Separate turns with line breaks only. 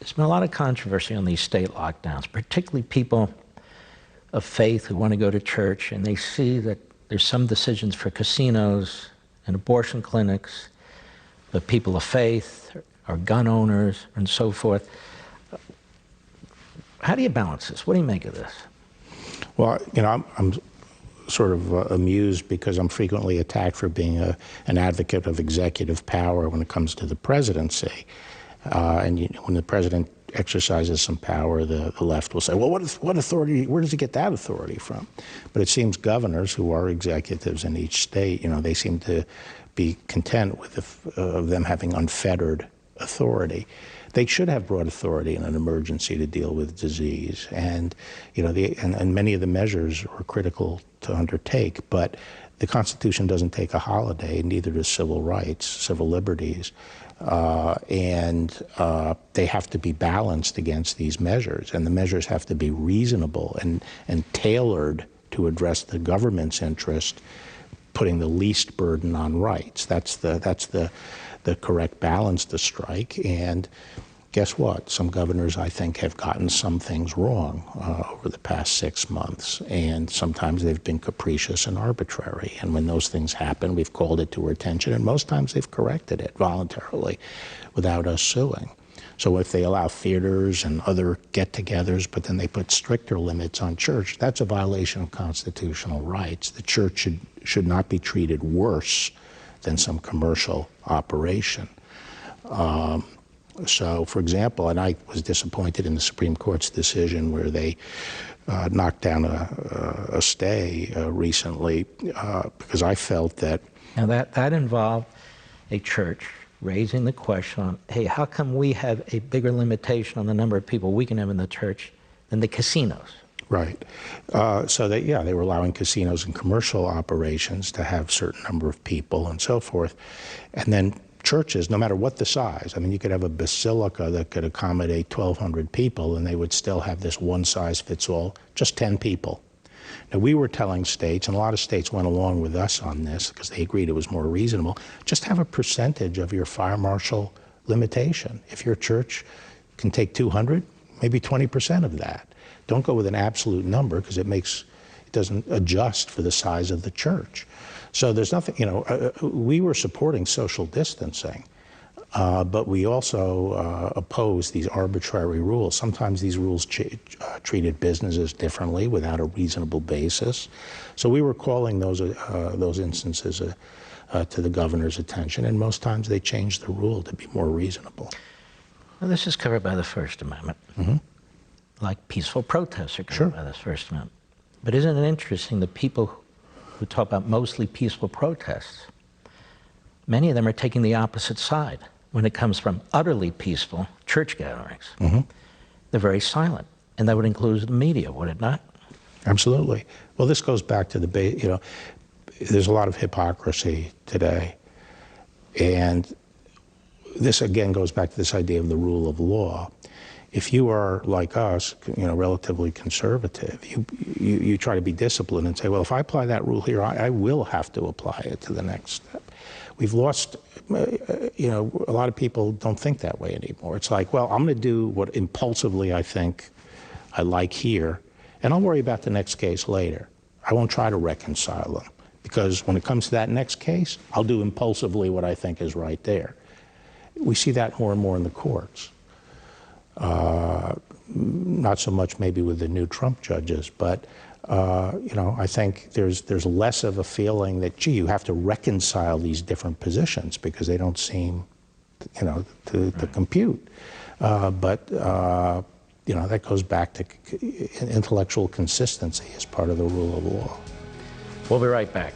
There's been a lot of controversy on these state lockdowns, particularly people of faith who want to go to church, and they see that there's some decisions for casinos and abortion clinics, but people of faith or gun owners and so forth. How do you balance this? What do you make of this?
Well, you know, I'm sort of amused because I'm frequently attacked for being an advocate of executive power when it comes to the presidency. When the president exercises some power, the left will say, well, what authority, where does he get that authority from? But it seems governors, who are executives in each state, you know, they seem to be content with them having unfettered authority. They should have broad authority in an emergency to deal with disease, and you know, and many of the measures are critical to undertake. But the Constitution doesn't take a holiday, neither does civil rights, civil liberties, and they have to be balanced against these measures, and the measures have to be reasonable and tailored to address the government's interest, putting the least burden on rights. That's the correct balance to strike. And guess what? Some governors, I think, have gotten some things wrong over the past 6 months, and sometimes they've been capricious and arbitrary. And when those things happen, we've called it to our attention, and most times they've corrected it voluntarily without us suing. So if they allow theaters and other get-togethers, but then they put stricter limits on church, that's a violation of constitutional rights. The church should not be treated worse than some commercial operation. So, for example, and I was disappointed in the Supreme Court's decision where they knocked down a stay recently because I felt that...
Now that involved a church raising the question on, hey, how come we have a bigger limitation on the number of people we can have in the church than the casinos?
Right. So they were allowing casinos and commercial operations to have a certain number of people and so forth. And then churches, no matter what the size, I mean, you could have a basilica that could accommodate 1,200 people and they would still have this one-size-fits-all, just 10 people. Now, we were telling states, and a lot of states went along with us on this because they agreed it was more reasonable, just have a percentage of your fire marshal limitation. If your church can take 200, maybe 20% of that. Don't go with an absolute number because it doesn't adjust for the size of the church. So there's nothing, you know, we were supporting social distancing, but we also opposed these arbitrary rules. Sometimes these rules treated businesses differently without a reasonable basis. So we were calling those instances to the governor's attention, and most times they changed the rule to be more reasonable.
Well, this is covered by the First Amendment.
Mm-hmm.
Like peaceful protests are covered by the First Amendment. But isn't it interesting that people who talk about mostly peaceful protests, many of them are taking the opposite side when it comes from utterly peaceful church gatherings.
Mm-hmm.
They're very silent, and that would include the media, would it not?
Absolutely. Well, this goes back to the, you know, there's a lot of hypocrisy today, and this again goes back to this idea of the rule of law. If you are like us, you know, relatively conservative, you try to be disciplined and say, well, if I apply that rule here, I will have to apply it to the next step. We've lost, you know, a lot of people don't think that way anymore. It's like, well, I'm going to do what impulsively I think I like here, and I'll worry about the next case later. I won't try to reconcile them, because when it comes to that next case, I'll do impulsively what I think is right there. We see that more and more in the courts. Not so much maybe with the new Trump judges, but you know, I think there's less of a feeling that, gee, you have to reconcile these different positions because they don't seem, you know, to compute. But you know, that goes back to intellectual consistency as part of the rule of law.
We'll be right back.